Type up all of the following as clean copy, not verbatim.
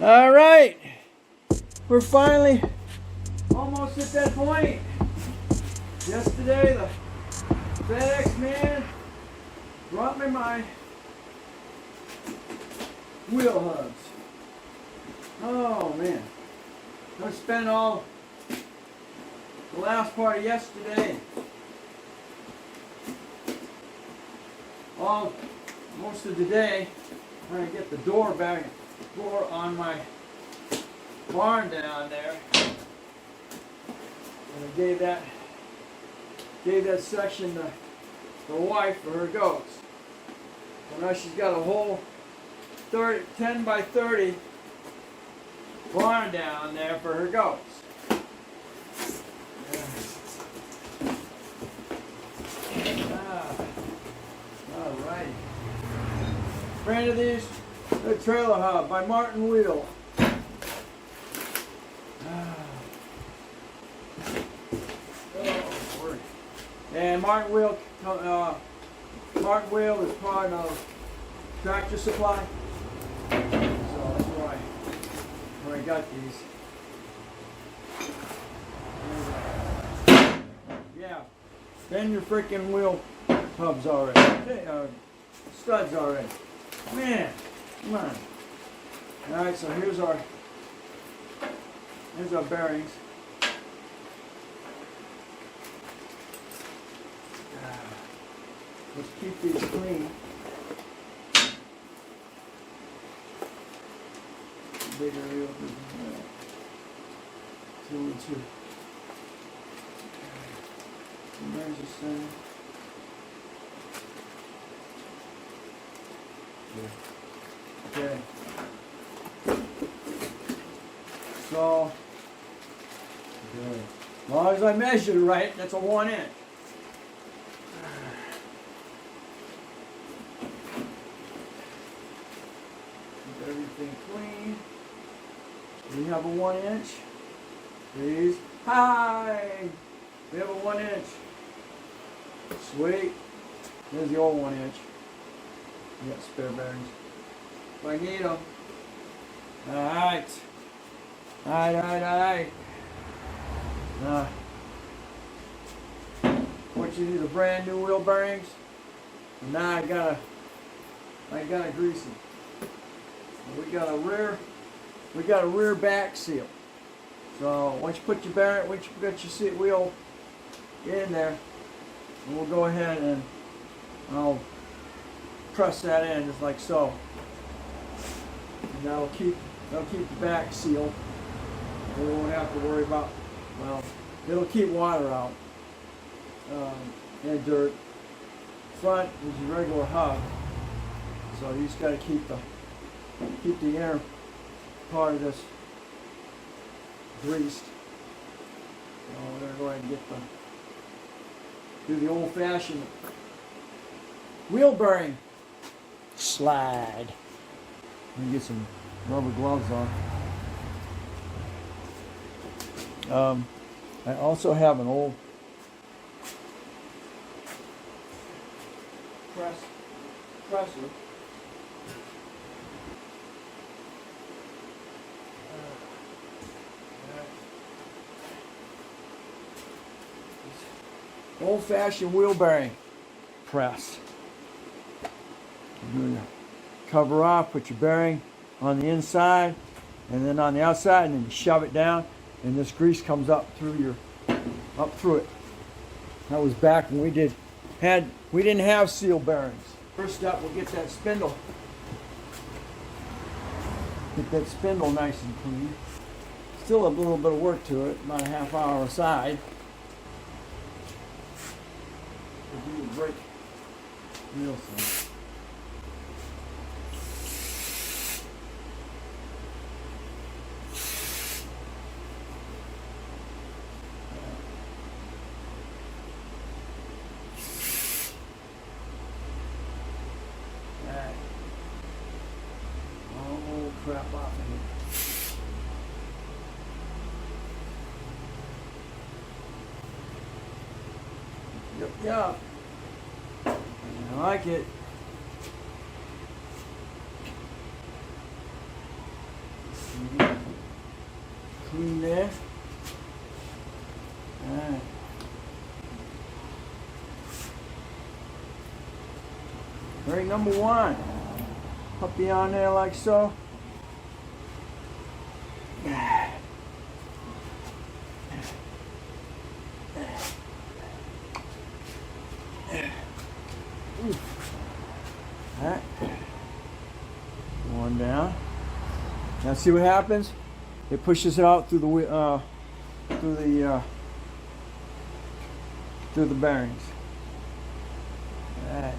All right, we're finally almost at that point. Yesterday, the FedEx man brought me my wheel hubs. Oh man, I spent all the last part of yesterday, most of the day, trying to get the door on my barn down there. And I gave that section to the wife for her goats. So now she's got a whole 10 by 30 barn down there for her goats. All right. Brand of these, the Trailer Hub by Martin Wheel. And Martin Wheel is part of Tractor Supply. So that's where I got these. Yeah. Bend your freaking wheel hubs already. Studs already. Man, come on. Alright, so here's our bearings. Let's keep these clean. Bigger wheel. 2 and 2. And there's the center. Okay. So, good. As long as I measured it right, that's a 1 inch. Keep everything clean. We have a 1 inch. Please. Hi! We have a 1 inch. Sweet. There's the old 1 inch. We got spare bearings. If I need them. Alright. Alright. What you need are brand new wheel bearings. And now I gotta grease them. We got a rear back seal. So once you put your bearing, once you got your seat wheel in there, we'll go ahead and I'll press that in just like so. And that'll keep the back sealed. We won't have to worry about, well, it'll keep water out and dirt. Front is your regular hub, so you just got to keep the inner part of this greased. So we're going to go ahead and do the old-fashioned wheel bearing slide. Let me get some rubber gloves on. I also have an old presser. Old-fashioned wheel bearing press. You're going to cover off, put your bearing on the inside, and then on the outside, and then you shove it down, and this grease comes up through it. That was back when we didn't have seal bearings. First step, we'll get that spindle. Get that spindle nice and clean. Still a little bit of work to it, about a half hour aside. We'll do a brake wheel thing. Crap off of here. Yep. I like it. clean there. Alright. Bearing number 1. Puppy on there like so. Alright. One down. Now see what happens? It pushes it out through the through the bearings. Alright.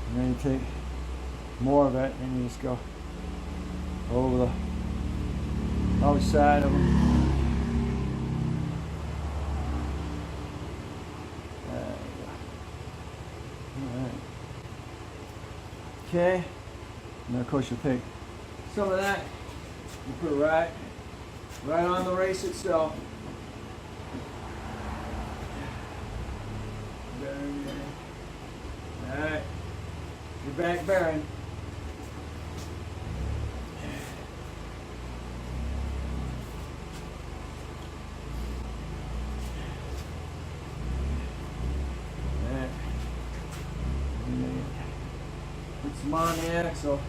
And then you take more of it and you just go over the outside of them. There you go. Alright. Okay. And then of course you take some of that, you put it right on the race itself. Bearing there. Alright. Your back bearing. Alright. Put some on the axle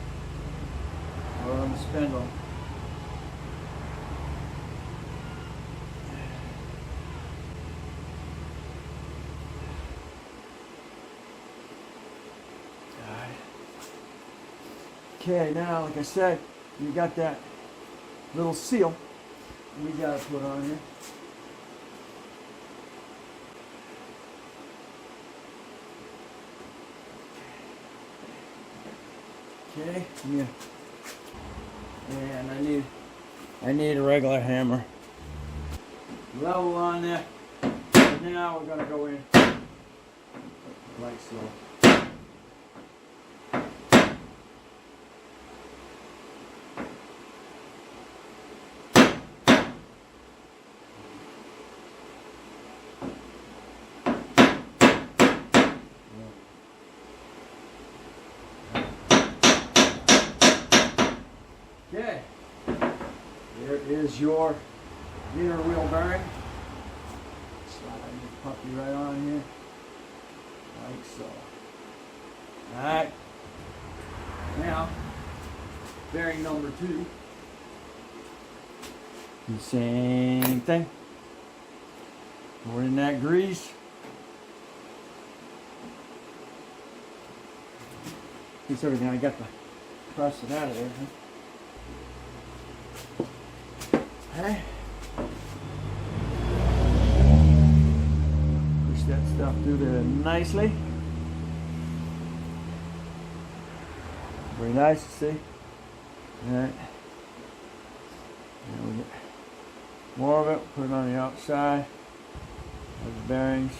or on the spindle. Okay, now, like I said, you got that little seal we got to put on here. Okay, yeah. And I need a regular hammer. Level on there. And now we're gonna go in like so. Okay, there is your inner wheel bearing. Slide the puppy right on here, like so. Alright, now, bearing number 2. The same thing. Pour in that grease. Piece everything, I got the crust out of there. Huh? Okay. Push that stuff through there nicely. Very nice to see. Alright. Now we get more of it, put it on the outside of the bearings.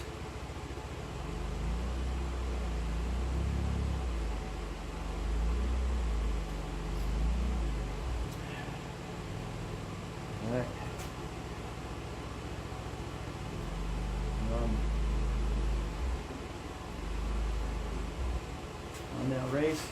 Alright. On that race.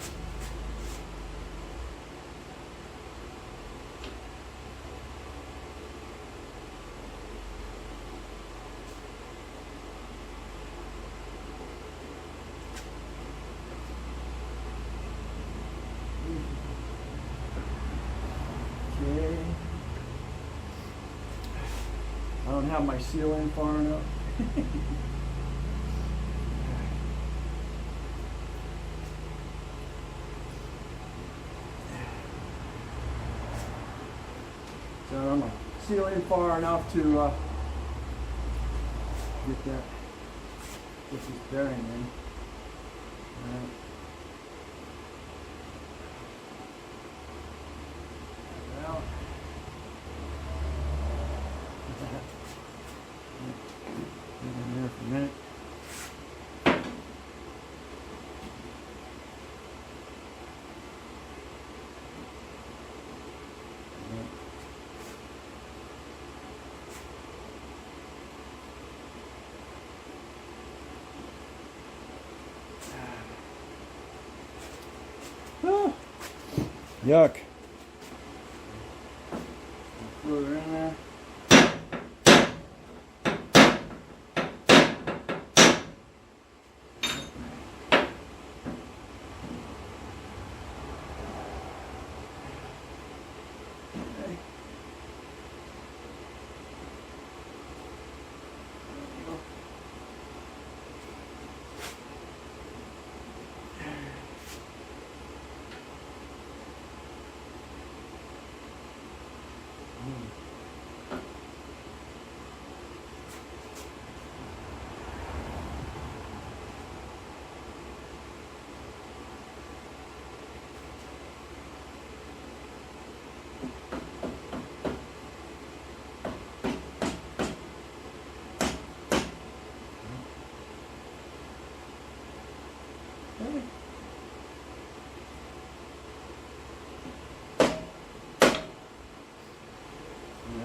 Okay. I don't have my seal in far enough. So I'm going to seal in far enough to get this bearing in. Alright. Well, in there for a minute. Yuck. further in there.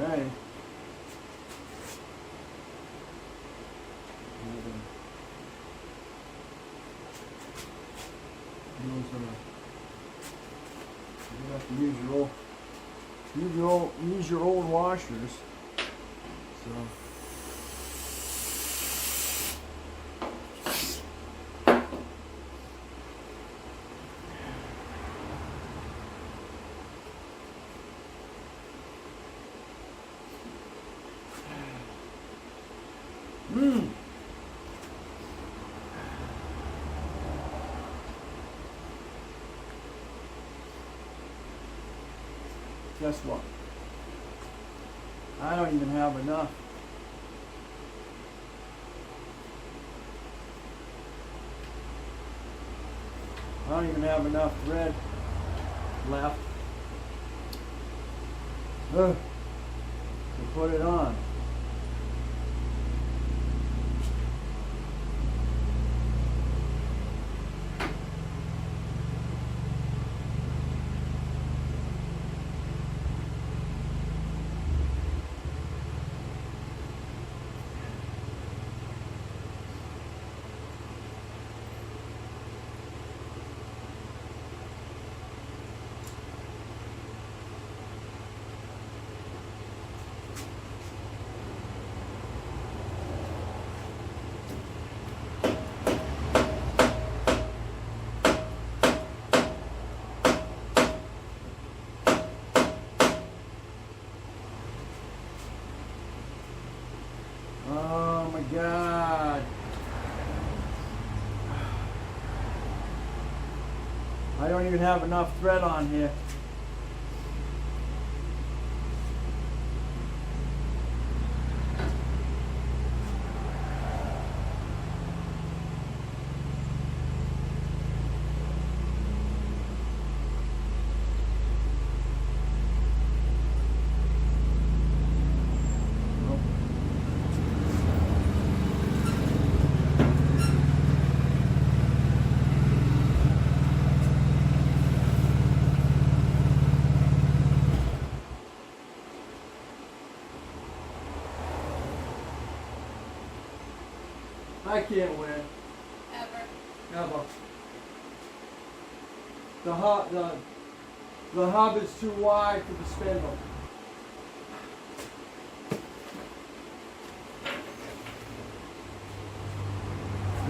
Alright. You have to use your old washers. So. Guess what? I don't even have enough. I don't even have enough thread left to put it on. Oh my God. I don't even have enough thread on here. I can't win. Ever. The hub is too wide for the spindle.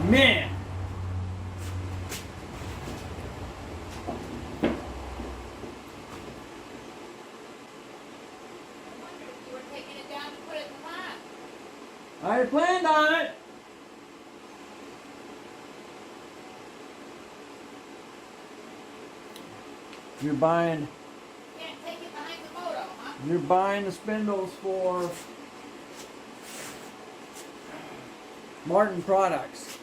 Man. You were taking it down to put it in the lab. I had planned on it. You're buying. Can't take it behind the moto, huh? You're buying the spindles for Martin Products.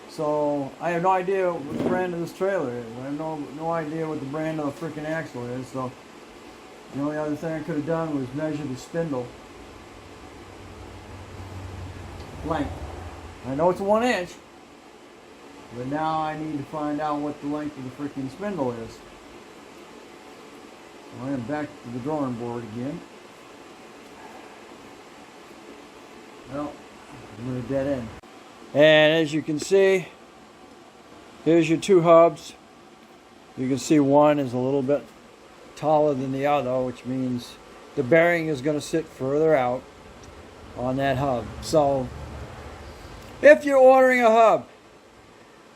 So I have no idea what the brand of this trailer is. I have no idea what the brand of the freaking axle is. So the only other thing I could have done was measure the spindle length. I know it's 1 inch, but now I need to find out what the length of the freaking spindle is. So I am back to the drawing board again. Well, I'm at a dead end. And as you can see, here's your two hubs. You can see one is a little bit taller than the other, which means the bearing is going to sit further out on that hub. So if you're ordering a hub,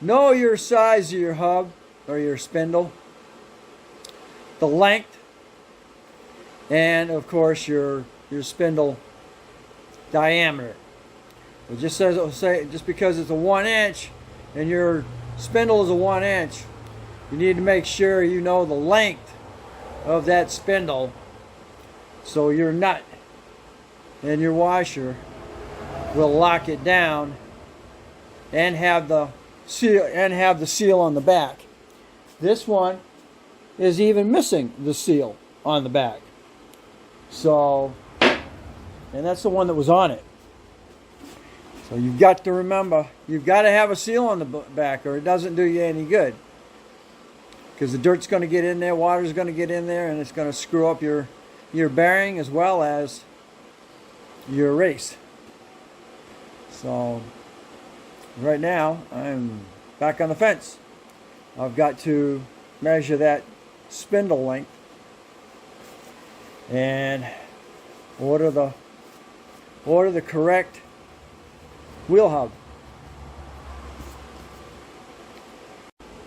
know your size of your hub or your spindle, the length, and of course your spindle diameter. It just says, just because it's a 1 inch and your spindle is a 1 inch, you need to make sure you know the length of that spindle, so your nut and your washer will lock it down and have the seal on the back. This one is even missing the seal on the back. So, and that's the one that was on it. So you've got to remember, you've got to have a seal on the back or it doesn't do you any good. Because the dirt's going to get in there, water's going to get in there, and it's going to screw up your bearing as well as your race. So right now I'm back on the fence. I've got to measure that spindle length and order the correct wheel hub.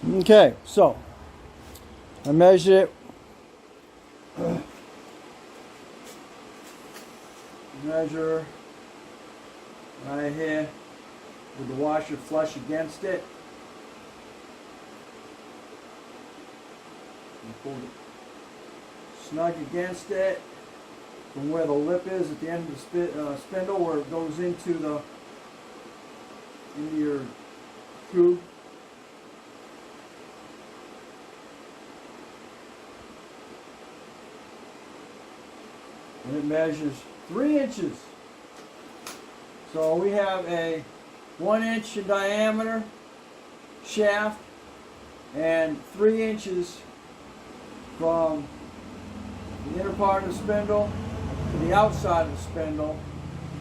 Okay, so I measured it. Measure right here with the washer flush against it. And pull it snug against it from where the lip is at the end of the spindle, where it goes into your tube. And it measures 3 inches. So we have a 1 inch in diameter shaft and 3 inches from the inner part of the spindle to the outside of the spindle,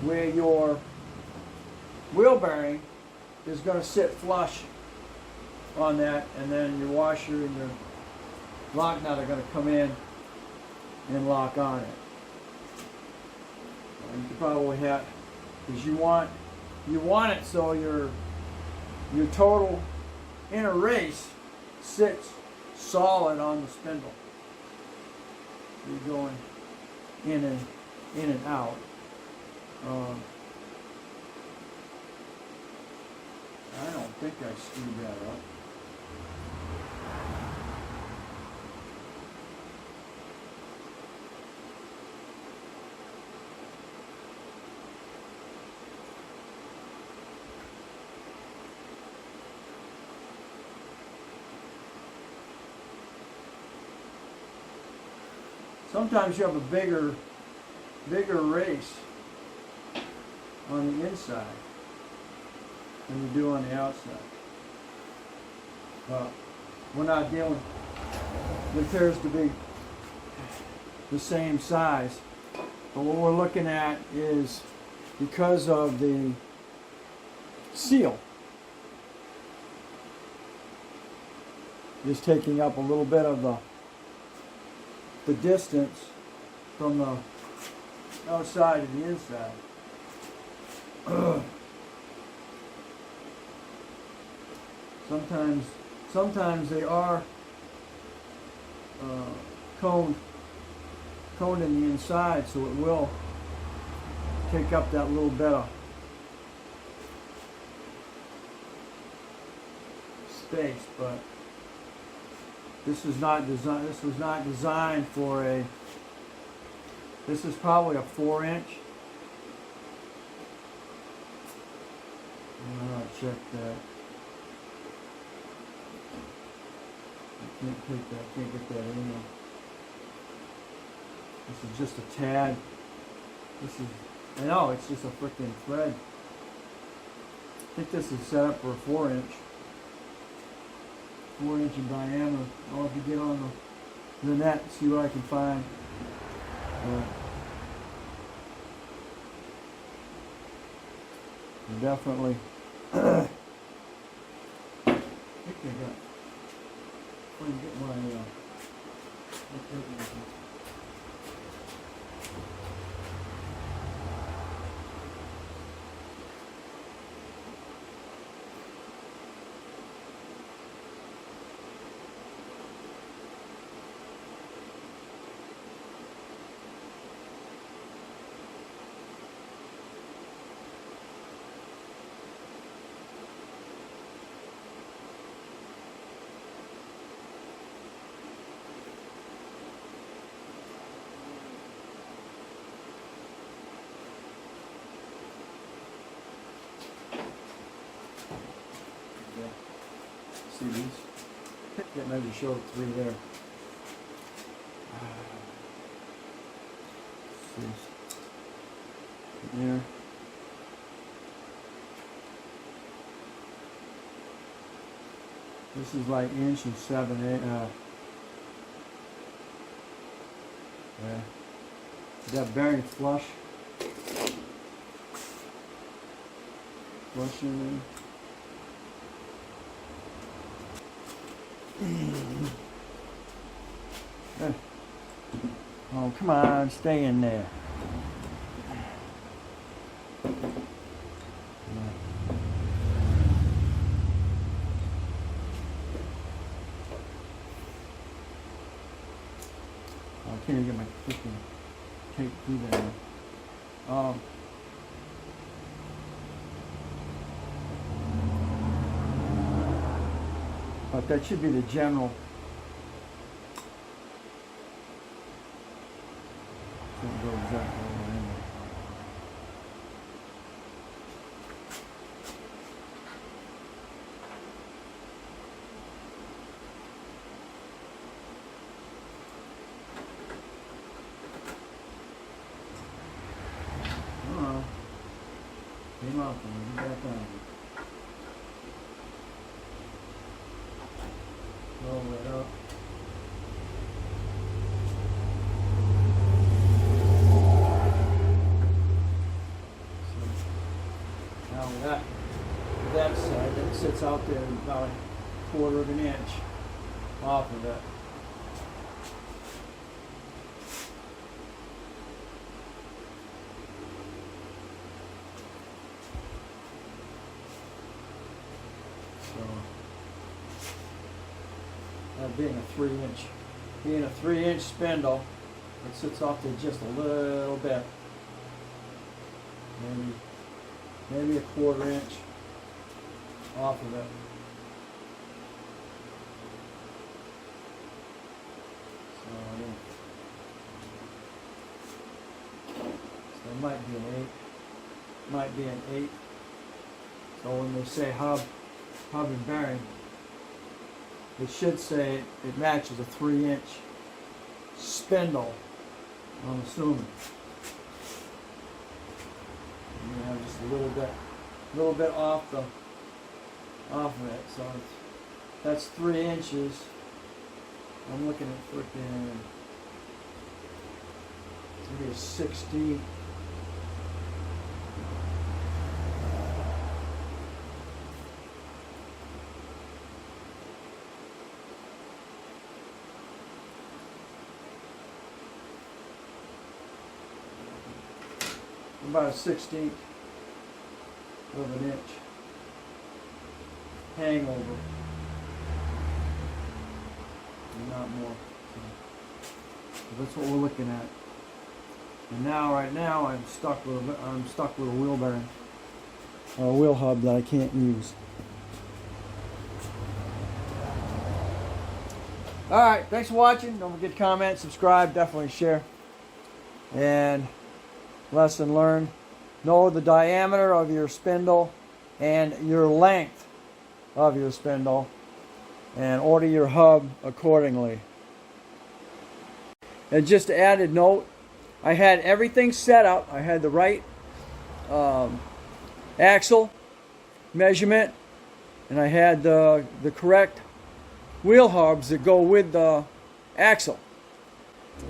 where your wheel bearing is going to sit flush on that, and then your washer and your lock nut are going to come in and lock on it. You could probably have, because you want it so your total inner race sits solid on the spindle. You're going in and out. I don't think I screwed that up. Sometimes you have a bigger race on the inside than you do on the outside. But we're not dealing, it appears to be the same size. But what we're looking at is, because of the seal is taking up a little bit of the distance from the outside to the inside. Sometimes they are coned in the inside, so it will take up that little bit of space, but this is not designed. This was not designed for a. This is probably a 4 inch. I'll check that. I can't take that. Can't get that in there. This is just a tad. This is. I know it's just a freaking thread. I think this is set up for a 4 inch. 4 inch in diameter. I'll have to get on the net and see what I can find. Definitely. I think I got. Let me get my. Can't measure show 3 there. There. This is like inch and 7/8. Yeah. That bearing flush. Flush in there. Oh, come on, stay in there. I can't even get my freaking tape through there. But that should be the general. Don't go exactly over in there. Came out and get back on. Roll it up. So now that side, that sits out there about 1/4 of an inch off of it. Being a 3-inch spindle, it sits off there just a little bit, maybe a 1/4 inch off of it. So it might be an 8. So when they say hub and bearing, it should say it matches a 3-inch spindle, I'm assuming. And you have just a little bit off of it. So that's 3 inches. I'm looking at freaking maybe a 16. About a 1/16 of an inch hangover, and not more. So that's what we're looking at. And now, right now, I'm stuck with a wheel bearing, or a wheel hub that I can't use. All right, thanks for watching. Don't forget to comment, subscribe, definitely share, and lesson learned. Know the diameter of your spindle and your length of your spindle, and order your hub accordingly. And just an added note, I had everything set up. I had the right axle measurement, and I had the correct wheel hubs that go with the axle.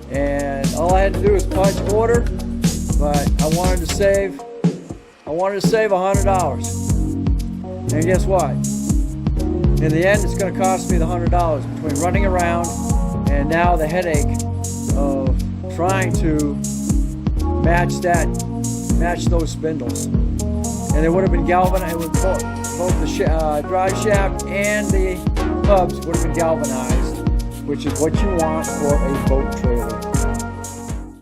And all I had to do was punch order. But I wanted to save $100. And guess what? In the end, it's going to cost me the $100 between running around and now the headache of trying to match those spindles. And it would have been galvanized. It would both the drive shaft and the hubs would have been galvanized, which is what you want for a boat trailer.